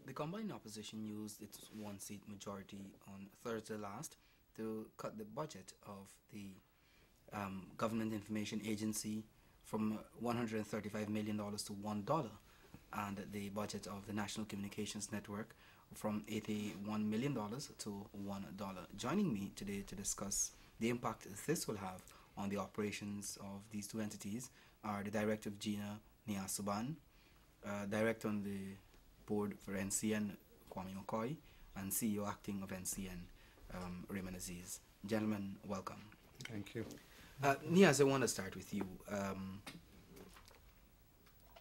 The combined opposition used its one-seat majority on Thursday last to cut the budget of the Government Information Agency from $135 million to $1, and the budget of the National Communications Network from $81 million to $1. Joining me today to discuss the impact this will have on the operations of these two entities are the Director of GINA, Niasuban, Director on the Board for NCN, Kwame McCoy, and CEO acting of NCN, Raymond Aziz. Gentlemen, welcome. Thank you. Niaz, I want to start with you.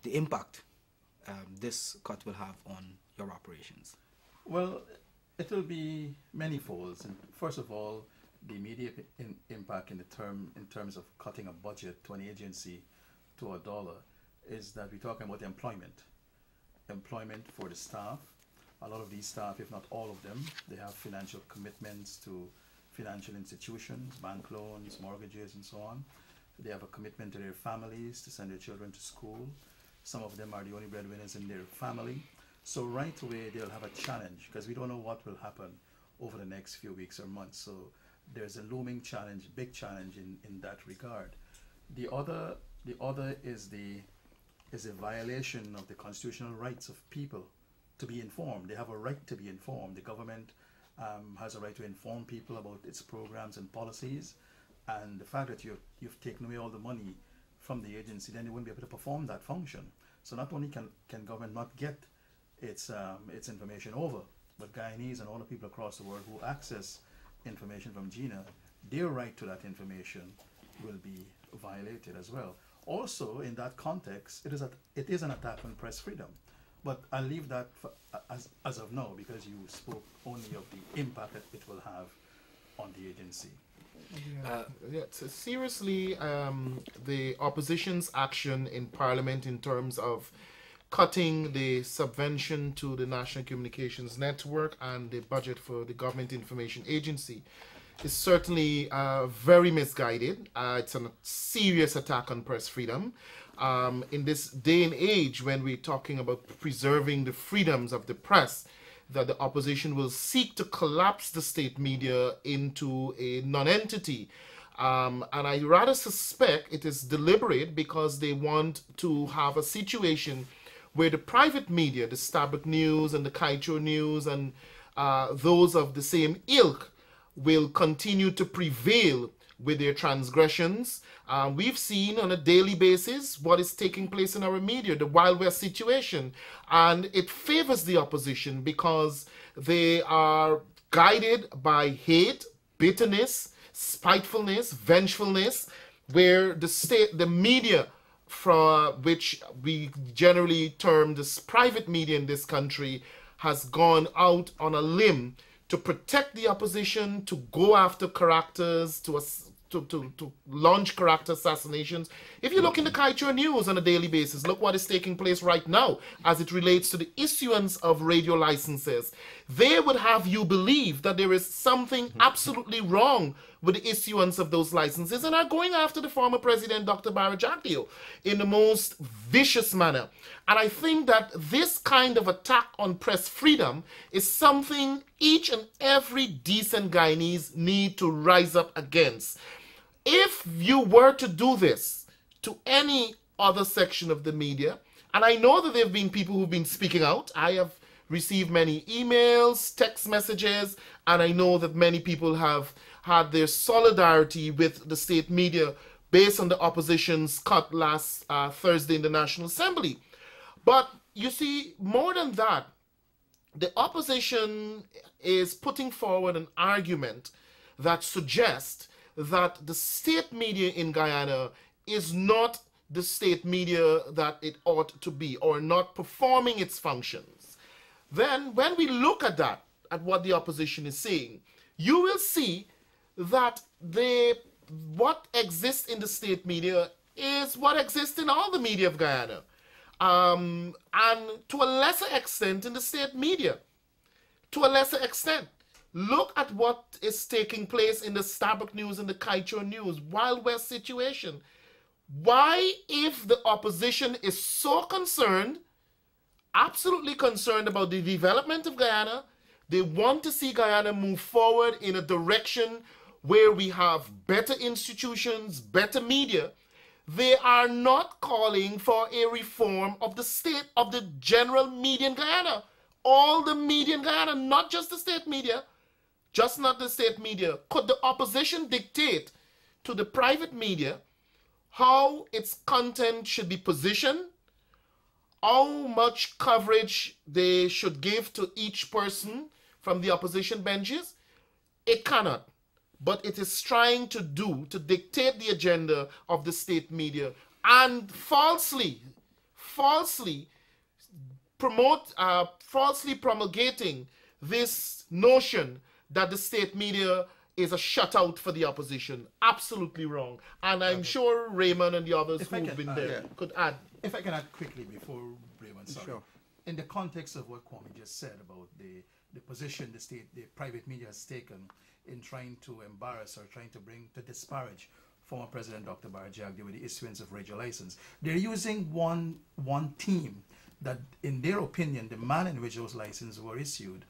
The impact this cut will have on your operations. Well, it will be manifold. And first of all, the immediate impact in terms of cutting a budget to an agency to $1 is that we're talking about employment. Employment for the staff. A lot of these staff, if not all of them, they have financial commitments to financial institutions, bank loans, mortgages, and so on. They have a commitment to their families to send their children to school. Some of them are the only breadwinners in their family. So right away, they'll have a challenge because we don't know what will happen over the next few weeks or months. So there's a looming challenge, big challenge in that regard. The other is a violation of the constitutional rights of people to be informed. They have a right to be informed. The government has a right to inform people about its programs and policies, and the fact that you've taken away all the money from the agency, then they won't be able to perform that function. So not only can government not get its information over, but Guyanese and all the people across the world who access information from GINA, their right to that information will be violated as well. Also, in that context, it is an attack on press freedom. But I'll leave that as of now because you spoke only of the impact that it will have on the agency. So seriously, the opposition's action in Parliament in terms of cutting the subvention to the National Communications Network and the budget for the Government Information Agency is certainly very misguided. It's a serious attack on press freedom. In this day and age when we're talking about preserving the freedoms of the press, that the opposition will seek to collapse the state media into a non-entity. And I rather suspect it is deliberate because they want to have a situation where the private media, the Starbuck News and the Kaito News and those of the same ilk will continue to prevail with their transgressions. We've seen on a daily basis what is taking place in our media, the Wild West situation, and it favors the opposition because they are guided by hate, bitterness, spitefulness, vengefulness, where the media, for which we generally term this private media in this country, has gone out on a limb to protect the opposition, to go after characters, to launch character assassinations. If you look in the Kaito News on a daily basis, look what is taking place right now as it relates to the issuance of radio licenses. They would have you believe that there is something absolutely wrong with the issuance of those licenses and are going after the former president, Dr. Barra Jagdeo, in the most vicious manner. And I think that this kind of attack on press freedom is something each and every decent Guyanese need to rise up against. If you were to do this to any other section of the media, and I know that there have been people who've been speaking out. I have received many emails, text messages, and I know that many people have had their solidarity with the state media based on the opposition's cut last Thursday in the National Assembly. But you see, more than that, the opposition is putting forward an argument that suggests that the state media in Guyana is not the state media that it ought to be, or not performing its functions. Then when we look at that, at what the opposition is saying, you will see that what exists in the state media is what exists in all the media of Guyana. And to a lesser extent in the state media. To a lesser extent. Look at what is taking place in the Starbuck News and the Kaito News, Wild West situation. Why, if the opposition is so concerned absolutely concerned about the development of Guyana. They want to see Guyana move forward in a direction where we have better institutions, better media. They are not calling for a reform of the state, of the general media in Guyana. All the media in Guyana, not just the state media, just not the state media. Could the opposition dictate to the private media how its content should be positioned, how much coverage they should give to each person from the opposition benches? It cannot. But it is trying to dictate the agenda of the state media and falsely promulgating this notion that the state media is a shutout for the opposition. Absolutely wrong. And I'm sure Raymond and the others who've been there could add. If I can add quickly before Raymond, sorry. Sure. In the context of what Kwame just said about the position the private media has taken in trying to embarrass or trying to disparage former President Dr. Barry Jagdeo with the issuance of radio license, they're using one team that, in their opinion, the manner in which those licenses were issued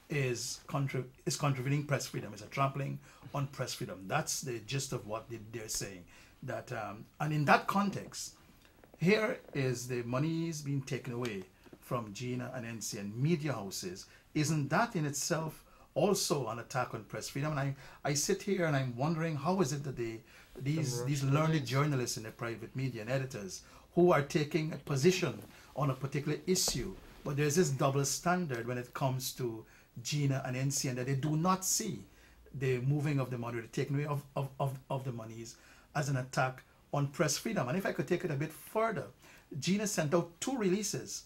is contravening press freedom, is a trampling on press freedom. That's the gist of what they're saying. That and in that context, here is the monies being taken away from GINA and NCN media houses. Isn't that in itself also an attack on press freedom? And I sit here and I'm wondering, how is it that these learned journalists in the private media and editors who are taking a position on a particular issue, but there's this double standard when it comes to GINA and NCN, that they do not see the moving of the money, the taking away of the monies as an attack on press freedom. And if I could take it a bit further, GINA sent out 2 releases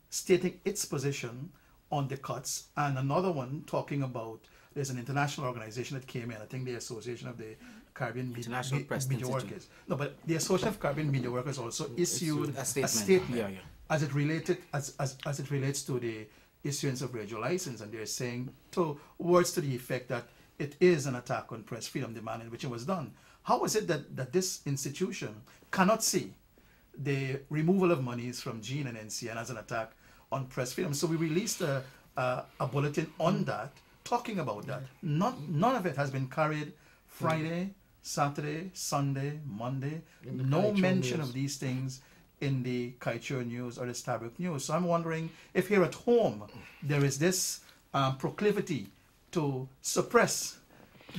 stating its position on the cuts, and another one talking about, there's an international organization that came in, I think the Association of the Caribbean Media Workers. No, but the Association of Caribbean Media Workers also issued a statement as it relates to the issuance of radio license, and they're saying words to the effect that it is an attack on press freedom, the manner in which it was done. How is it that this institution cannot see the removal of monies from GINA and NCN as an attack on press freedom? So we released a bulletin on that, talking about that. None of it has been carried Friday, Saturday, Sunday, Monday. No mention of these things in the Kaieteur News or the Stabroek News. So I'm wondering if here at home there is this proclivity to suppress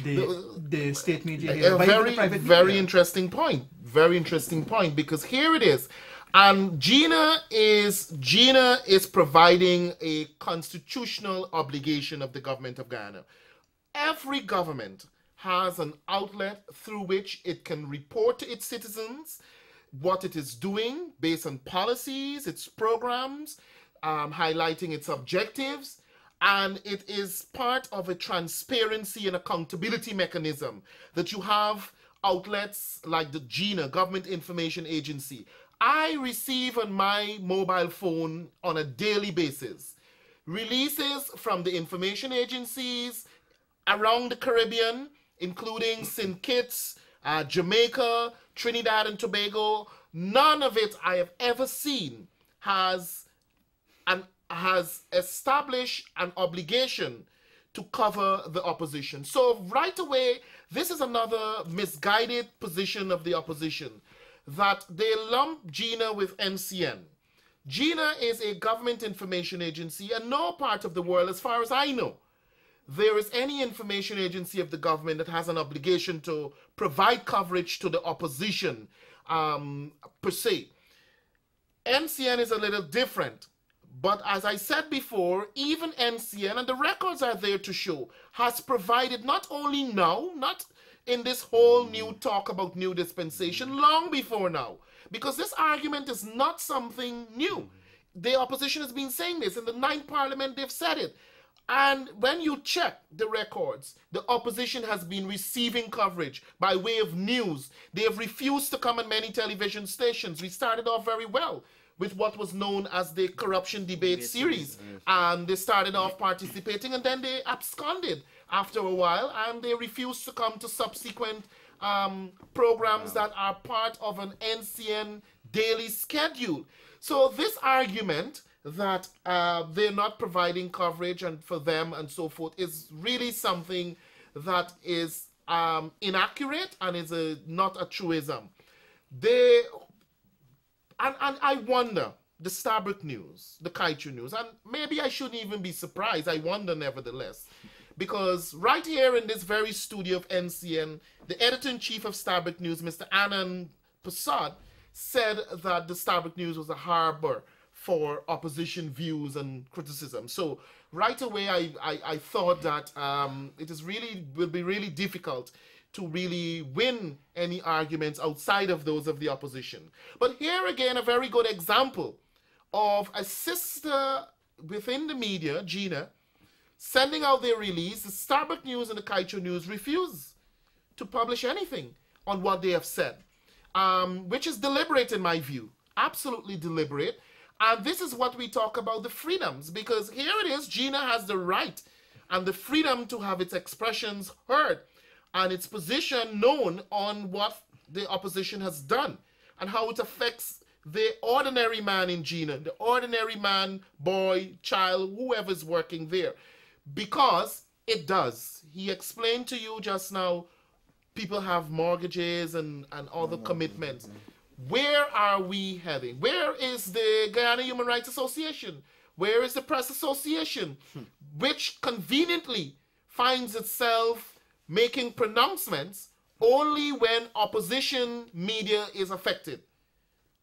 the state media here. A very interesting point. Very interesting point, because here it is. And GINA is providing a constitutional obligation of the government of Guyana. Every government has an outlet through which it can report to its citizens what it is doing based on policies, its programs, highlighting its objectives, and it is part of a transparency and accountability mechanism that you have outlets like the GINA, Government Information Agency. I receive on my mobile phone on a daily basis releases from the information agencies around the Caribbean, including St. Kitts, Jamaica, Trinidad and Tobago. None of it I have ever seen has established an obligation to cover the opposition. So right away, this is another misguided position of the opposition, that they lump GINA with NCN. GINA is a government information agency, and no part of the world, as far as I know, there is any information agency of the government that has an obligation to provide coverage to the opposition per se. NCN is a little different. But as I said before, even NCN, and the records are there to show, has provided not only now, not in this whole new talk about new dispensation, long before now. Because this argument is not something new. The opposition has been saying this. In the 9th Parliament, they've said it. And when you check the records, the opposition has been receiving coverage by way of news. They have refused to come on many television stations. We started off very well with what was known as the corruption debate series. And they started off participating, and then they absconded after a while, and they refused to come to subsequent programs that are part of an NCN daily schedule. So this argument that they're not providing coverage and for them and so forth is really something that is inaccurate and is not a truism. They and I wonder, the Starbuck News, the Kaieteur News, and maybe I shouldn't even be surprised. I wonder nevertheless, because right here in this very studio of NCN, the editor-in-chief of Starbuck News, Mr. Anand Prasad, said that the Starbuck News was a harbor for opposition views and criticism. So right away, I thought that will be really difficult to really win any arguments outside of those of the opposition. But here again, a very good example of a sister within the media, Gina, sending out their release. The Starbuck News and the Kaieteur News refuse to publish anything on what they have said, which is deliberate in my view, absolutely deliberate. And this is what we talk about, the freedoms, because here it is, Gina has the right and the freedom to have its expressions heard and its position known on what the opposition has done and how it affects the ordinary man in Gina, the ordinary man, boy, child, whoever's working there. Because it does. He explained to you just now, people have mortgages and other commitments. Where are we heading? Where is the Guyana Human Rights Association? Where is the Press Association? Which conveniently finds itself making pronouncements only when opposition media is affected.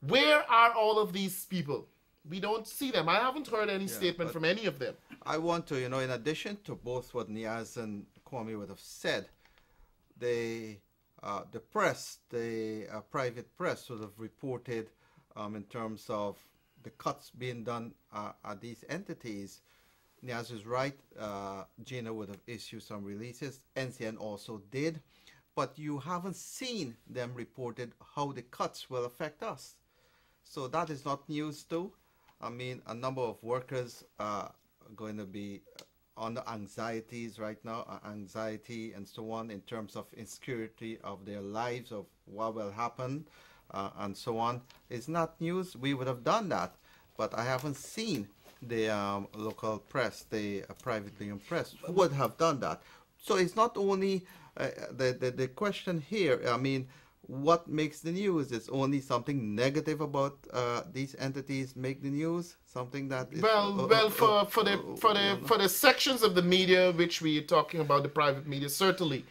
Where are all of these people? We don't see them. I haven't heard any statement from any of them. I want to, in addition to both what Niaz and Kwame would have said, the press, the private press would have reported in terms of the cuts being done at these entities. Niaz is right. Gina would have issued some releases. NCN also did. But you haven't seen them reported how the cuts will affect us. So that is not news too. I mean, a number of workers are going to be under anxieties right now, anxiety and so on in terms of insecurity of their lives, of what will happen and so on. It's not news. We would have done that. But I haven't seen the local press, the privately owned press, who would have done that. So it's not only the question here, I mean, what makes the news? It's only something negative about these entities make the news. Something that is, for the sections of the media which we are talking about, the private media, certainly,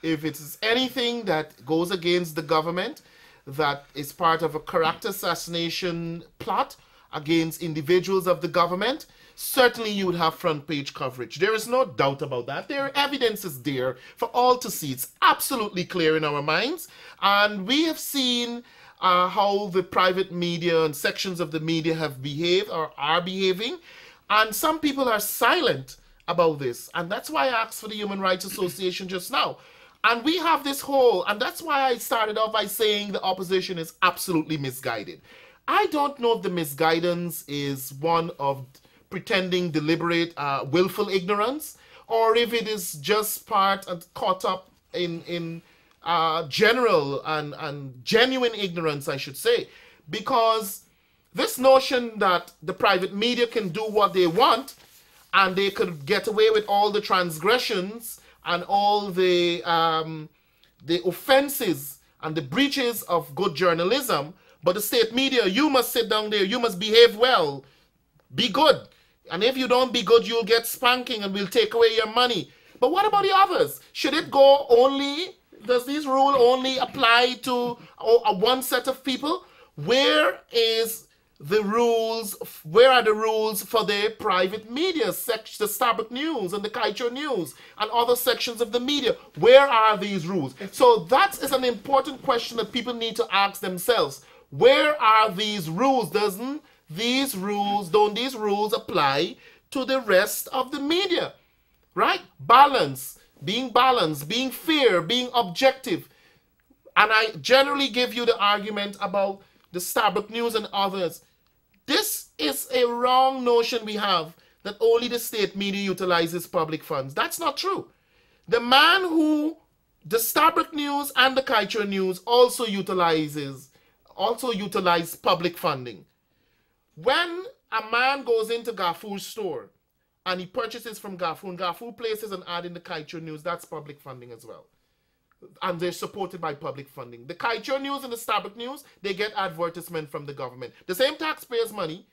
if it's anything that goes against the government, that is part of a character assassination plot against individuals of the government, certainly you would have front page coverage. There is no doubt about that. Their evidence is there for all to see. It's absolutely clear in our minds. And we have seen how the private media and sections of the media have behaved or are behaving. And some people are silent about this. And that's why I asked for the Human Rights Association just now. And we have this whole, and that's why I started off by saying the opposition is absolutely misguided. I don't know if the misguidance is one of pretending deliberate, willful ignorance, or if it is just part and caught up in general and genuine ignorance, I should say. Because this notion that the private media can do what they want and they could get away with all the transgressions and all the offenses and the breaches of good journalism, but the state media, you must sit down there, you must behave well, be good. And if you don't be good, you'll get spanking and we'll take away your money. But what about the others? Should it go only, does this rule only apply to one set of people? Where is the rules, where are the rules for the private media, the Starbuck News and the Kaieteur News and other sections of the media? Where are these rules? So that is an important question that people need to ask themselves. Where are these rules? Don't these rules apply to the rest of the media? Right? Balance, being fair, being objective. And I generally give you the argument about the Starbuck News and others. This is a wrong notion we have, that only the state media utilizes public funds. That's not true. The Starbuck News and the Kaieteur News also utilize public funding. When a man goes into Gafoor's store and he purchases from Gafoor, and Gafoor places an ad in the Kaicho News, that's public funding as well. And they're supported by public funding. The Kaicho News and the Starbuck News, they get advertisement from the government. The same taxpayers' money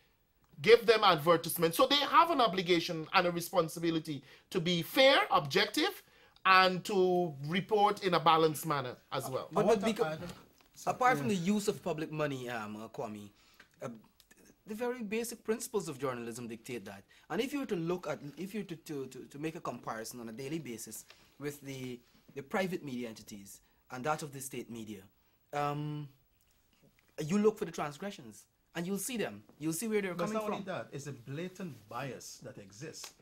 give them advertisement. So they have an obligation and a responsibility to be fair, objective, and to report in a balanced manner as well. Apart from the use of public money, Kwame, the very basic principles of journalism dictate that. And if you were to look at, if you were to make a comparison on a daily basis with the private media entities and that of the state media, you look for the transgressions and you'll see them. You'll see where they're coming from. Not only that, it's a blatant bias that exists.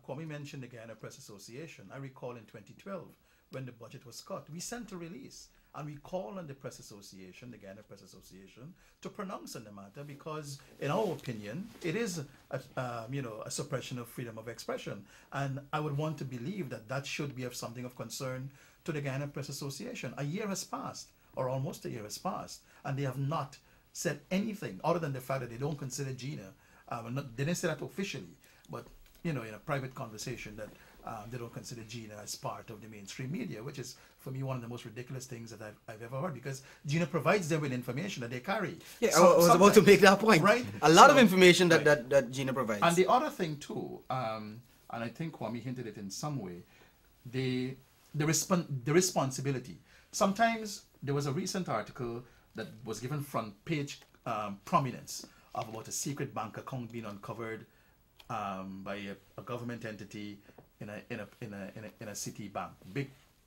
Kwame mentioned the Guyana Press Association. I recall in 2012 when the budget was cut, we sent a release and we called on the Press Association, the Guyana Press Association, to pronounce on the matter because, in our opinion, it is a suppression of freedom of expression. And I would want to believe that that should be of something of concern to the Guyana Press Association. A year has passed, or almost a year has passed, and they have not said anything other than the fact that they don't consider GINA. They didn't say that officially, but in a private conversation that they don't consider GINA as part of the mainstream media, which is, for me, one of the most ridiculous things that I've ever heard, because GINA provides them with information that they carry. Yeah, I was about to make that point. Right? A lot of information that GINA provides. And the other thing, too, and I think Kwame hinted it in some way, the responsibility. Sometimes there was a recent article that was given front page prominence of about a secret bank account being uncovered by a government entity in a city bank.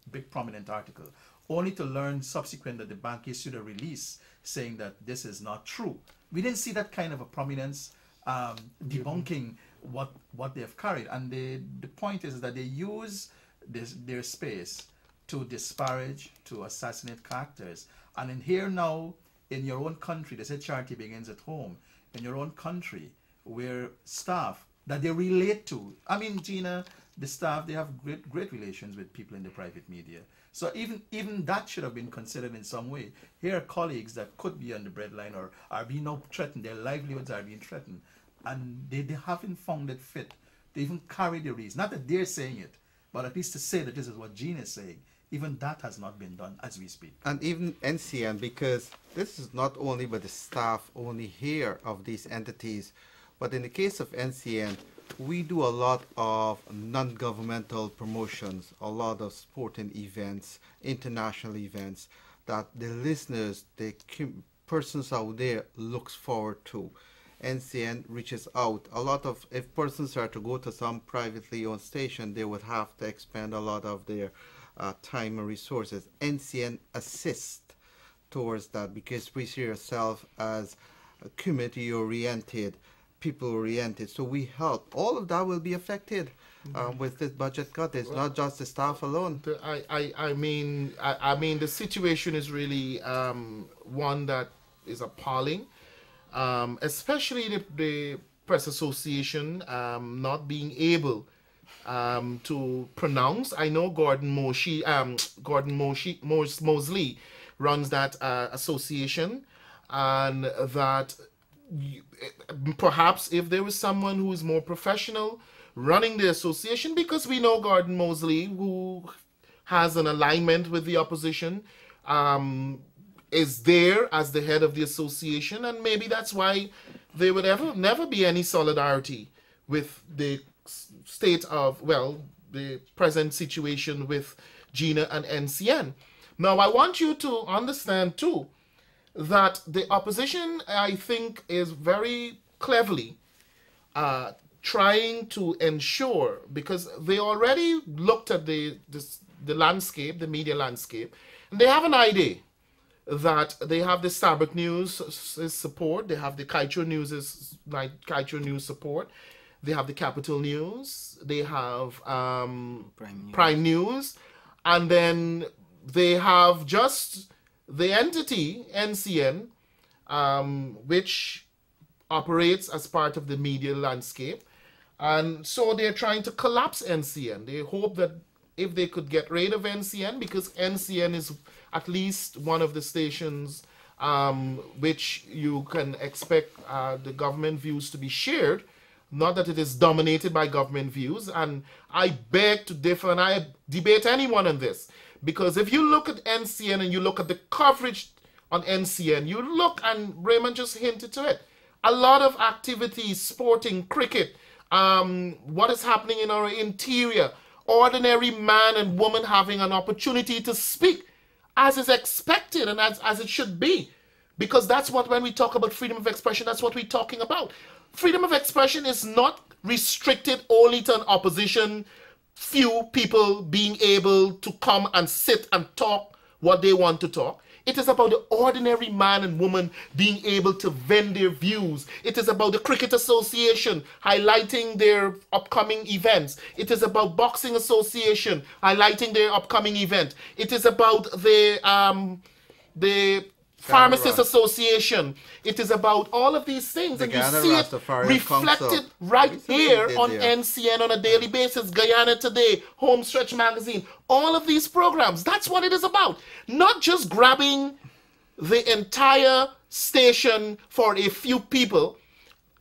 Big prominent article. Only to learn subsequent that the bank issued a release saying that this is not true. We didn't see that kind of a prominence debunking what they have carried. And the point is that they use their space to disparage, to assassinate characters. And in here now, in your own country, they say charity begins at home. In your own country, where staff that they relate to, I mean, GINA, the staff, they have great relations with people in the private media. So even that should have been considered in some way. Here are colleagues that could be on the breadline or are being now threatened, their livelihoods are being threatened. And they haven't found it fit to even carry the reason. Not that they're saying it, but at least to say that this is what GINA is saying. Even that has not been done as we speak. And even NCN, because this is not only by the staff only here of these entities, but in the case of NCN, we do a lot of non-governmental promotions, a lot of sporting events, international events that the listeners, the persons out there looks forward to. NCN reaches out. A lot of, if persons are to go to some privately owned station, they would have to expend a lot of their time and resources. NCN assists towards that because we see ourselves as community-oriented, people-oriented. So we help. All of that will be affected with this budget cut. It's not just the staff alone. I mean, the situation is really one that is appalling, especially the Press Association not being able to pronounce. I know Gordon Mosley runs that association, and that perhaps if there was someone who is more professional running the association, because we know Gordon Mosley, who has an alignment with the opposition, is there as the head of the association, and maybe that's why there would never be any solidarity with the state of, well, the present situation with GINA and NCN. Now, I want you to understand, too, that the opposition, I think, is very cleverly trying to ensure, because they already looked at the landscape, the media landscape, and they have an idea that they have the Starbuck News support, they have the Kaicho News support, they have the Capital News, they have Prime News, and then they have just the entity, NCN, which operates as part of the media landscape. And so they're trying to collapse NCN. They hope that if they could get rid of NCN, because NCN is at least one of the stations which you can expect the government views to be shared. Not that it is dominated by government views, and I beg to differ, and I debate anyone on this, because if you look at NCN and you look at the coverage on NCN, you look, and Raymond just hinted to it, a lot of activities, sporting, cricket, what is happening in our interior, ordinary man and woman having an opportunity to speak as is expected and as it should be. Because that's what, when we talk about freedom of expression, that's what we're talking about. Freedom of expression is not restricted only to an opposition, few people being able to come and sit and talk what they want to talk. It is about the ordinary man and woman being able to vent their views. It is about the Cricket Association highlighting their upcoming events. It is about Boxing Association highlighting their upcoming event. It is about the Pharmacist Association. It is about all of these things, and you see it reflected right here on NCN on a daily basis. Guyana Today, Homestretch Magazine, all of these programs. That's what it is about. Not just grabbing the entire station for a few people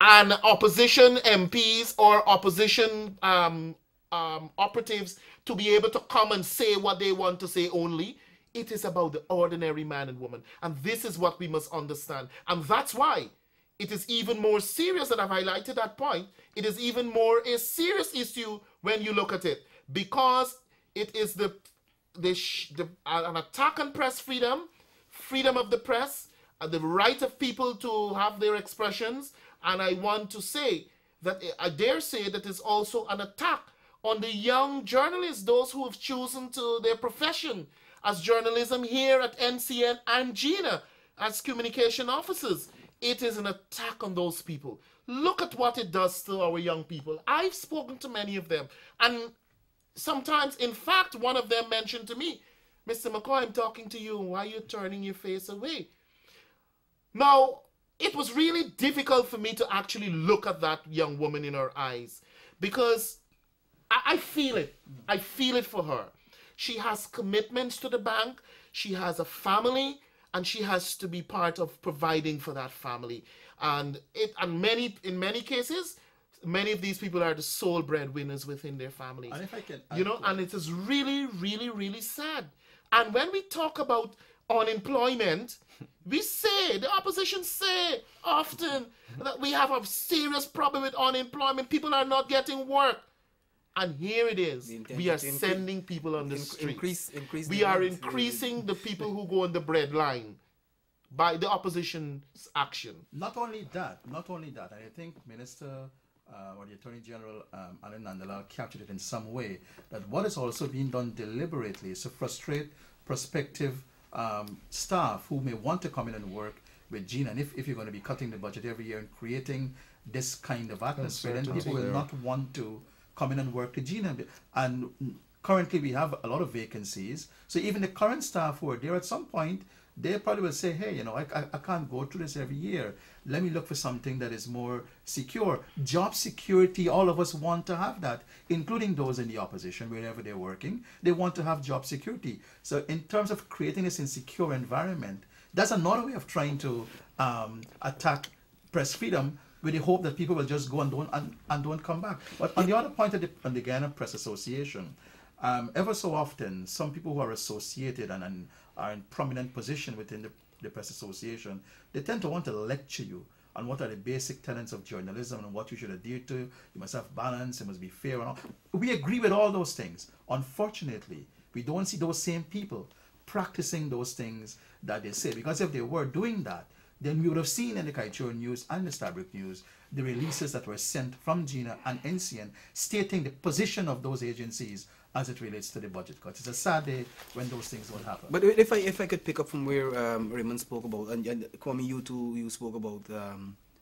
and opposition MPs or opposition operatives to be able to come and say what they want to say only. It is about the ordinary man and woman. And this is what we must understand. And that's why it is even more serious, that I've highlighted that point. It is even more a serious issue when you look at it. Because it is an attack on press freedom, freedom of the press, the right of people to have their expressions. And I want to say that, I dare say, that is also an attack on the young journalists, those who have chosen to their profession as journalism here at NCN and GINA as communication officers. It is an attack on those people. Look at what it does to our young people. I've spoken to many of them, and sometimes, in fact, one of them mentioned to me, "Mr. McCoy, I'm talking to you, why are you turning your face away?" Now, it was really difficult for me to actually look at that young woman in her eyes, because I feel it. I feel it for her. She has commitments to the bank, she has a family, and she has to be part of providing for that family. And in many cases, many of these people are the sole breadwinners within their families. And if I can, and it is really, really, really sad. And when we talk about unemployment, we say, the opposition say often that we have a serious problem with unemployment. People are not getting work. And here it is. We are sending people on the streets. We are increasing the people who go on the breadline by the opposition's action. Not only that, and I think Minister or the Attorney General Alan Nandalal captured it in some way, that what is also being done deliberately is to frustrate prospective staff who may want to come in and work with GINA. And if you're going to be cutting the budget every year and creating this kind of atmosphere, then people will not want to come in and work to GINA. And currently we have a lot of vacancies. So even the current staff who are there, at some point, they probably will say, hey, I can't go through this every year. Let me look for something that is more secure. Job security, all of us want to have that, including those in the opposition, wherever they're working. They want to have job security. So in terms of creating this insecure environment, that's another way of trying to attack press freedom, with the hope that people will just go and don't come back. But on the other point on the Guyana Press Association, ever so often, some people who are associated and are in prominent position within the Press Association, they tend to want to lecture you on what are the basic tenets of journalism and what you should adhere to. You must have balance, you must be fair and all. We agree with all those things. Unfortunately, we don't see those same people practicing those things that they say, because if they were doing that, then we would have seen in the Kaieteur News and the Stabroek News the releases that were sent from GINA and NCN stating the position of those agencies as it relates to the budget cuts. It's a sad day when those things will happen. But if I could pick up from where Raymond spoke about, and Kwame, you spoke about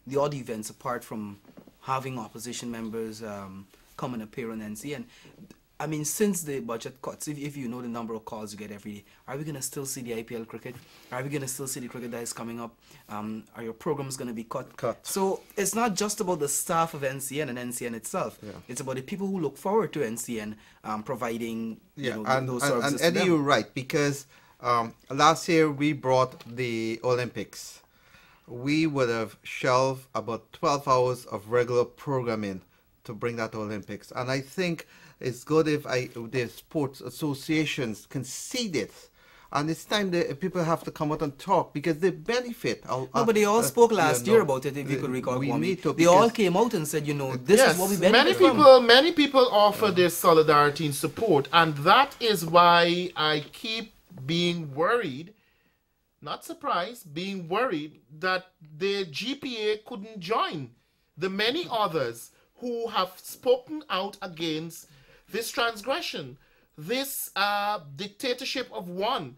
the odd events apart from having opposition members come and appear on NCN. I mean, since the budget cuts, if you know the number of calls you get every day, are we going to still see the IPL cricket? Are we going to still see the cricket that is coming up? Are your programs going to be cut? So it's not just about the staff of NCN and NCN itself. Yeah. It's about the people who look forward to NCN providing those services. And Eddie, you're right, because Last year we brought the Olympics. We would have shelved about 12 hours of regular programming to bring that Olympics. And I think it's good if the sports associations can see this. And it's time that people have to come out and talk because they benefit. No, but they all spoke last year about it, if you could recall. They all came out and said, this is what we benefit from. Many people offer their solidarity and support. And that is why I keep being worried, not surprised, being worried that the GPA couldn't join the many others who have spoken out against this transgression, this dictatorship of one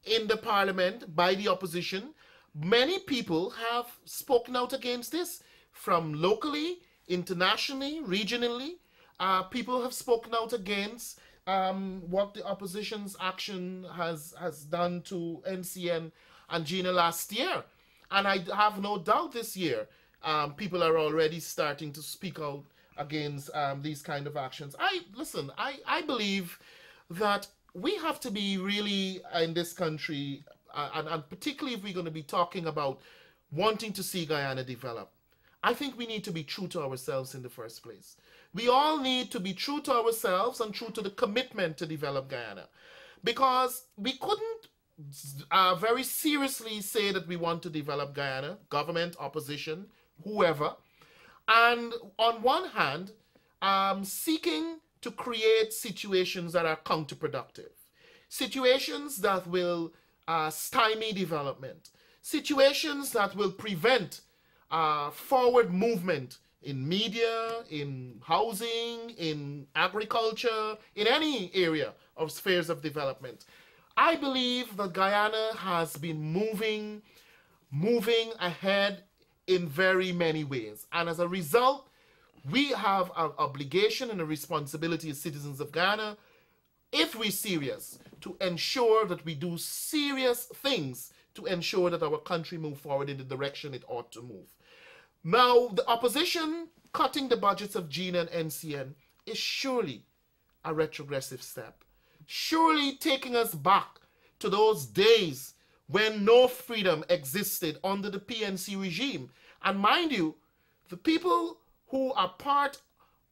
in the parliament by the opposition. Many people have spoken out against this, from locally, internationally, regionally. People have spoken out against what the opposition's action has done to NCN and GINA last year. And I have no doubt this year people are already starting to speak out against these kind of actions. I believe that we have to be really in this country, and particularly if we're going to be talking about wanting to see Guyana develop, I think we need to be true to ourselves in the first place. We all need to be true to ourselves and true to the commitment to develop Guyana, because we couldn't very seriously say that we want to develop Guyana, government, opposition, whoever, and on one hand, seeking to create situations that are counterproductive, situations that will stymie development, situations that will prevent forward movement in media, in housing, in agriculture, in any area of spheres of development. I believe that Guyana has been moving ahead in very many ways. And as a result, we have an obligation and a responsibility as citizens of Guyana, if we're serious, to ensure that we do serious things to ensure that our country move forward in the direction it ought to move. Now, the opposition cutting the budgets of GINA and NCN is surely a retrogressive step. Surely taking us back to those days when no freedom existed under the PNC regime. And mind you, the people who are part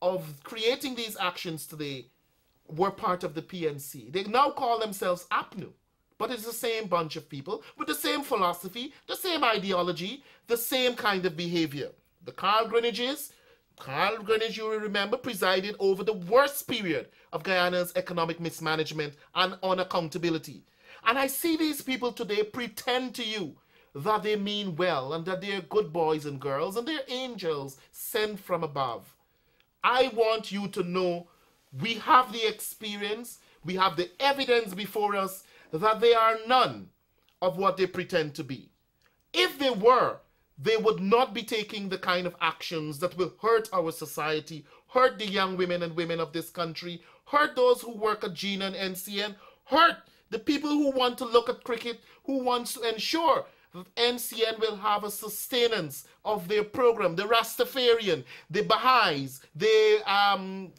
of creating these actions today were part of the PNC. They now call themselves APNU, but it's the same bunch of people with the same philosophy, the same ideology, the same kind of behavior. The Carl Greenwich, you will remember, presided over the worst period of Guyana's economic mismanagement and unaccountability. And I see these people today pretend to you that they mean well and that they're good boys and girls and they're angels sent from above. I want you to know we have the experience, we have the evidence before us that they are none of what they pretend to be. If they were, they would not be taking the kind of actions that will hurt our society, hurt the young women and women of this country, hurt those who work at GINA and NCN, hurt the people who want to look at cricket, who wants to ensure that NCN will have a sustenance of their program, the Rastafarian, the Baha'is, the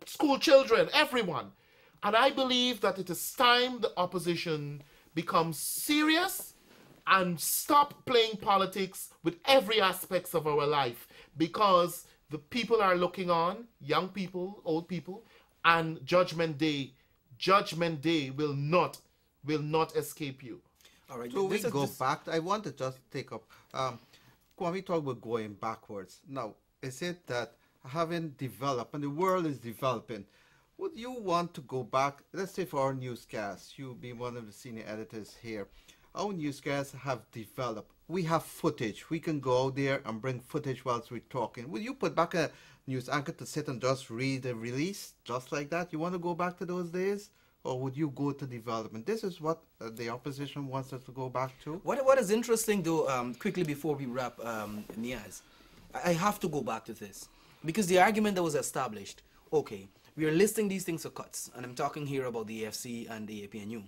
school children, everyone. And I believe that it is time the opposition becomes serious and stop playing politics with every aspect of our life, because the people are looking on, young people, old people, and Judgment Day will not escape you. All right. So we go back. I want to just take up. When we talk about going backwards, now is it that having developed and the world is developing, would you want to go back? Let's say for our newscast, you be one of the senior editors here. Our newscasts have developed. We have footage. We can go out there and bring footage whilst we're talking. Would you put back a news anchor to sit and just read a release just like that? You want to go back to those days? Or would you go to development? This is what the opposition wants us to go back to. What is interesting, though, quickly before we wrap, Niaz, I have to go back to this. Because the argument that was established, okay, we are listing these things for cuts. And I'm talking here about the EFC and the APNU.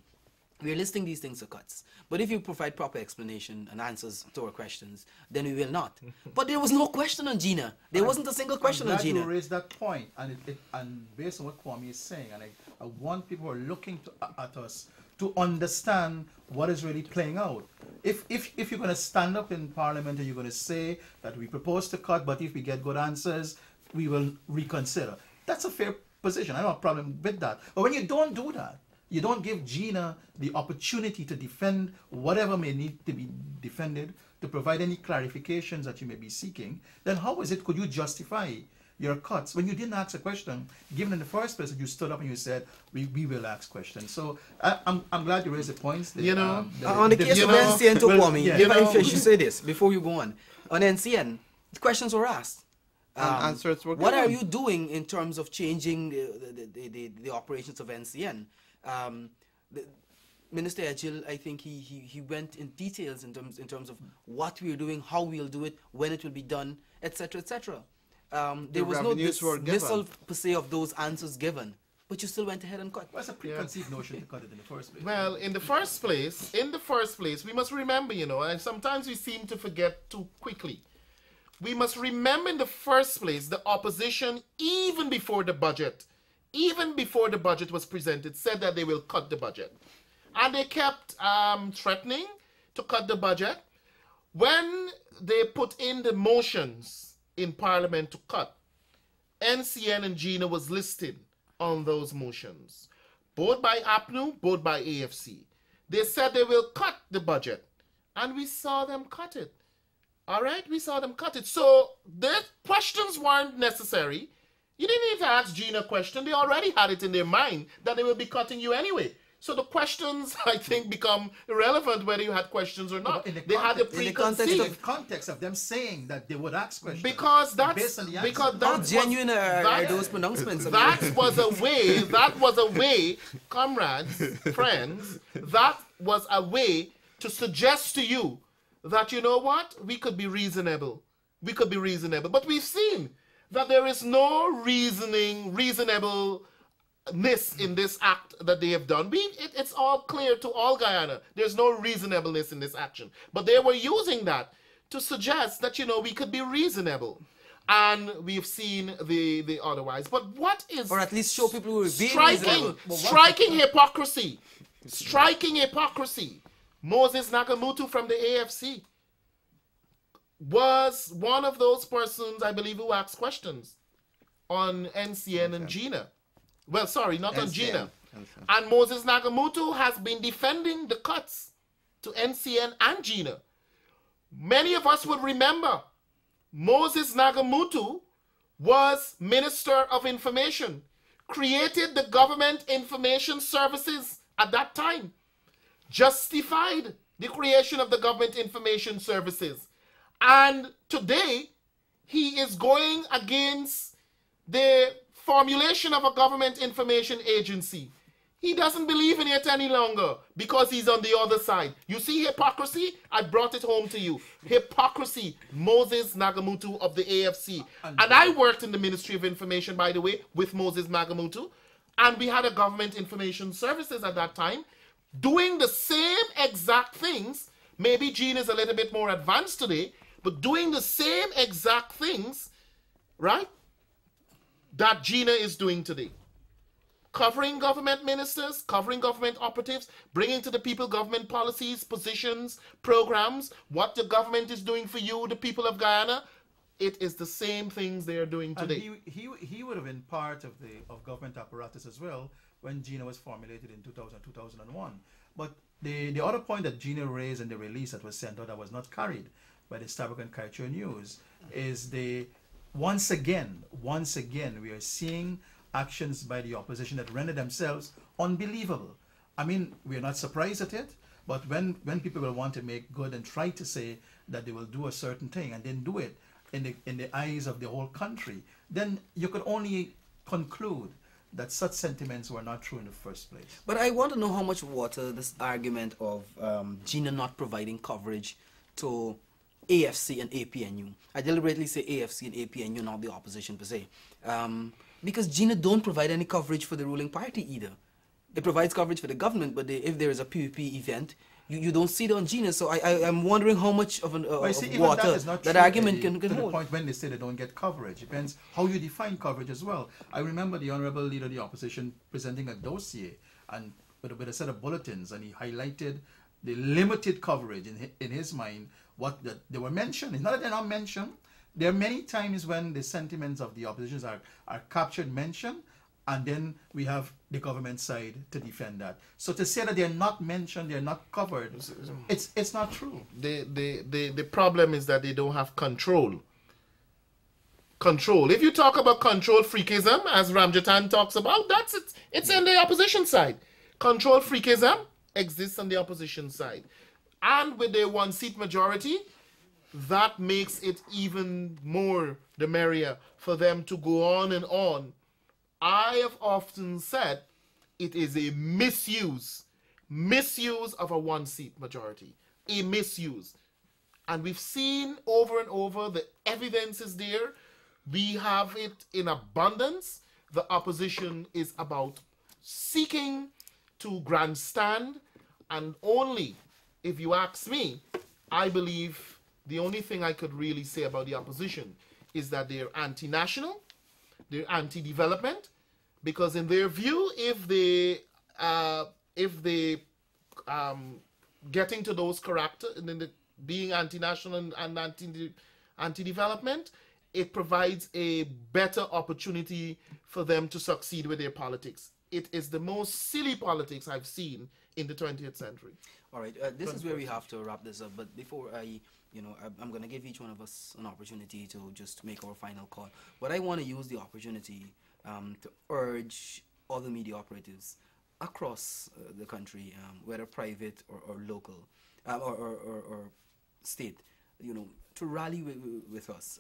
We are listing these things for cuts. But if you provide proper explanation and answers to our questions, then we will not. But there was no question on GINA. There wasn't a single question on GINA. You raised that point, and based on what Kwame is saying, and I want people who are looking at us to understand what is really playing out. If you're going to stand up in Parliament and you're going to say that we propose to cut, but if we get good answers, we will reconsider. That's a fair position. I don't have a problem with that. But when you don't do that, you don't give Gina the opportunity to defend whatever may need to be defended, to provide any clarifications that you may be seeking, then how is it could you justify your cuts when you didn't ask a question, given in the first place that you stood up and you said, we will ask questions. So I'm glad you raised the points. That, on the case of NCN to Kwame, if I should say this before you go on NCN, the questions were asked. Answers were given. What are you doing in terms of changing the operations of NCN? Minister Ejil, I think he went in details in terms of what we are doing, how we'll do it, when it will be done, etc., etc. There was no dismissal per se of those answers given, but you still went ahead and cut. What's a preconceived notion to cut it in the first place? Well, in the first place, we must remember, and sometimes we seem to forget too quickly. We must remember in the first place, the opposition, even before the budget was presented, said that they will cut the budget. And they kept threatening to cut the budget. When they put in the motions in Parliament to cut, NCN and GINA was listed on those motions, both by APNU, both by AFC. They said they will cut the budget, and we saw them cut it. All right, we saw them cut it. So the questions weren't necessary. You didn't need to ask GINA a question. They already had it in their mind that they will be cutting you anyway. So the questions, I think, become irrelevant whether you had questions or not. In the context of them saying that they would ask questions. Because how genuine are those pronouncements? That was a way, comrades, friends, that was a way to suggest to you that, you know what, we could be reasonable. But we've seen that there is no reasonableness in this act that they have done. It's all clear to all Guyana. There's no reasonableness in this action. But they were using that to suggest that, we could be reasonable. And we've seen the otherwise. But what is... Or at least show people who are being reasonable. Striking hypocrisy. Moses Nagamutu from the AFC was one of those persons, I believe, who asked questions on NCN and GINA. Well, sorry, not on GINA. And Moses Nagamutu has been defending the cuts to NCN and GINA. Many of us would remember Moses Nagamutu was Minister of Information, created the Government Information Services at that time, justified the creation of the Government Information Services. And today, he is going against the formulation of a government information agency. He doesn't believe in it any longer because he's on the other side. You see hypocrisy? I brought it home to you. Hypocrisy. Moses Nagamutu of the AFC. And I worked in the Ministry of Information, by the way, with Moses Nagamutu. And we had a government information services at that time doing the same exact things. Maybe GINA is a little bit more advanced today, but doing the same exact things, right, that GINA is doing today. Covering government ministers, covering government operatives, bringing to the people government policies, positions, programs, what the government is doing for you, the people of Guyana. It is the same things they are doing today. And he would have been part of government apparatus as well when GINA was formulated in 2001. But the other point that GINA raised in the release that was sent out that was not carried by the Starbuck and Kaieteur News is once again, we are seeing actions by the opposition that render themselves unbelievable. I mean, we're not surprised at it, but when people will want to make good and try to say that they will do a certain thing and then do it in the eyes of the whole country, then you could only conclude that such sentiments were not true in the first place. But I want to know how much water this argument of GINA not providing coverage to AFC and APNU. I deliberately say AFC and APNU, not the opposition per se. Because GINA don't provide any coverage for the ruling party either. It provides coverage for the government, but if there is a PVP event, you don't see it on GINA. So I'm wondering how much of water that argument can hold. To the point when they say they don't get coverage. Depends how you define coverage as well. I remember the Honorable Leader of the Opposition presenting a dossier and with a set of bulletins, and he highlighted the limited coverage in his mind. What that they were mentioned. It's not that they're not mentioned. There are many times when the sentiments of the oppositions are captured, mentioned, and then we have the government side to defend that. So to say that they're not mentioned, they're not covered, it's not true. The problem is that they don't have control. Control. If you talk about control freakism, as Ramjatan talks about, that's it. It's on the opposition side. Control freakism exists on the opposition side. And with a one-seat majority, that makes it even more the merrier for them to go on and on. I have often said it is a misuse of a one-seat majority. A misuse. And we've seen over and over, the evidence is there. We have it in abundance. The opposition is about seeking to grandstand, and only, if you ask me, I believe the only thing I could really say about the opposition is that they're anti-national, they're anti-development, because in their view, if they getting to those character and then being anti-national and anti-development, it provides a better opportunity for them to succeed with their politics. It is the most silly politics I've seen in the 20th century. All right, this is where we have to wrap this up. But before I'm going to give each one of us an opportunity to just make our final call. But I want to use the opportunity to urge all the media operatives across the country, whether private or local or state, to rally with us,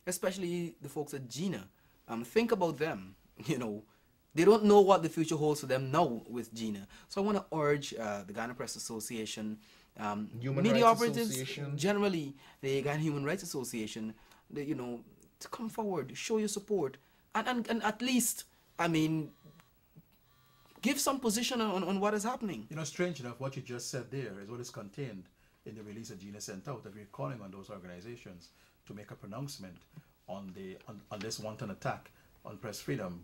especially the folks at GINA. Think about them. They don't know what the future holds for them now with GINA. So I want to urge the Ghana Press Association, media operatives, generally the Ghana Human Rights Association, to come forward, show your support, and at least, give some position on what is happening. Strange enough, what you just said there is what is contained in the release that GINA sent out, that we're calling on those organizations to make a pronouncement on this wanton attack on press freedom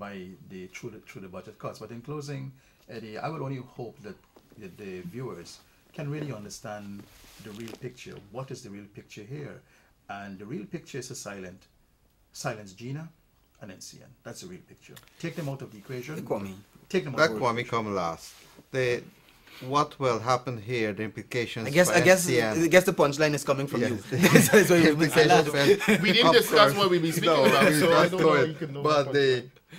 through the budget cuts. But in closing, Eddie, I would only hope that the viewers can really understand the real picture. What is the real picture here? And the real picture is to silence GINA and NCN. That's the real picture. Take them out of the equation. Take them out of the equation. Come last. What will happen here? The implications. I guess the punchline is coming from you. We didn't discuss what we've been speaking about, so I don't know how you can know. But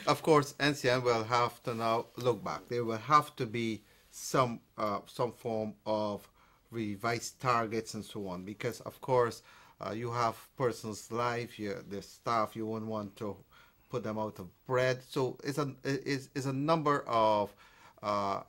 of course, NCN will have to now look back. There will have to be some form of revised targets and so on, because of course you have persons' life, the staff. You won't want to put them out of bread. So it's a number of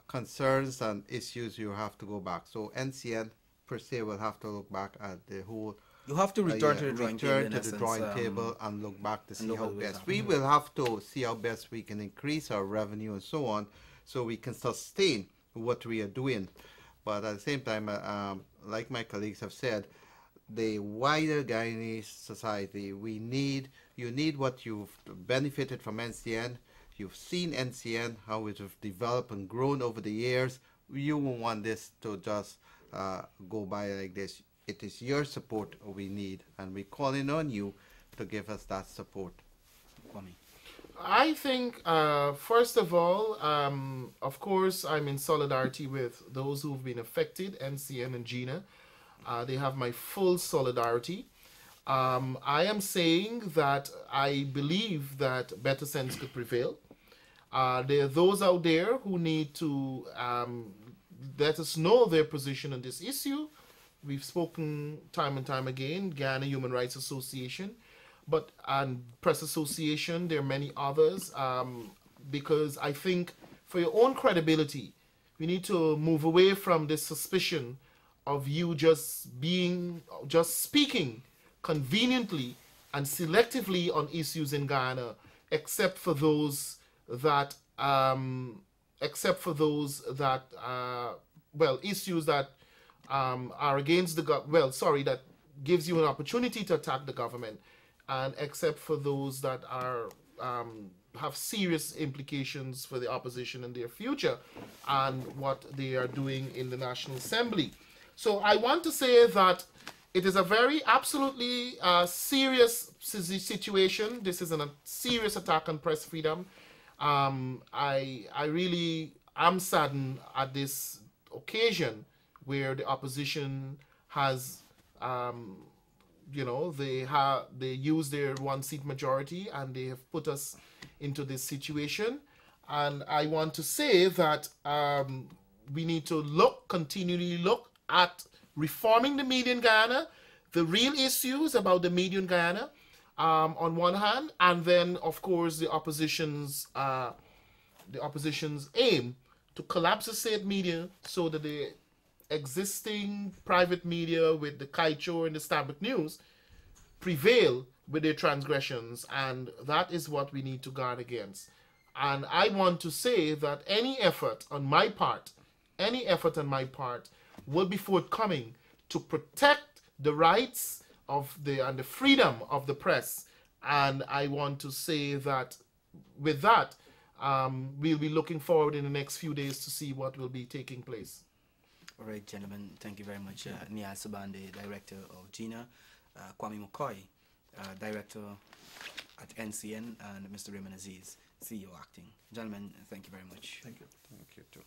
concerns and issues you have to go back. So NCN per se will have to look back at the whole. You have to return to the drawing table and look back to see how best. We will have to see how best we can increase our revenue and so on, so we can sustain what we are doing. But at the same time, like my colleagues have said, the wider Guyanese society, you need what you've benefited from NCN. You've seen NCN, how it has developed and grown over the years. You won't want this to just go by like this. It is your support we need, and we're calling on you to give us that support. I think, first of all, of course, I'm in solidarity with those who've been affected, NCN and GINA. They have my full solidarity. I am saying that I believe that better sense could prevail. There are those out there who need to let us know their position on this issue. We've spoken time and time again, Ghana Human Rights Association, and Press Association. There are many others, because I think for your own credibility, we need to move away from this suspicion of you just speaking conveniently and selectively on issues in Ghana, except for those that issues that are against that gives you an opportunity to attack the government, and except for those that are have serious implications for the opposition and their future and what they are doing in the National Assembly. So I want to say that it is a very absolutely serious situation. This is a serious attack on press freedom. I really am saddened at this occasion where the opposition has, they use their one-seat majority and they have put us into this situation. And I want to say that we need to continually look at reforming the media in Guyana, the real issues about the media in Guyana, on one hand, and then of course the opposition's aim to collapse the state media so that the existing private media with the Kaicho and the Stabak News prevail with their transgressions, and that is what we need to guard against. And I want to say that any effort on my part will be forthcoming to protect the rights of and the freedom of the press. And I want to say that with that, we'll be looking forward in the next few days to see what will be taking place. All right, gentlemen, thank you very much. Niaz Sabande, Director of GINA, Kwame McCoy, Director at NCN, and Mr. Raymond Aziz, CEO Acting. Gentlemen, thank you very much. Thank you. Thank you too.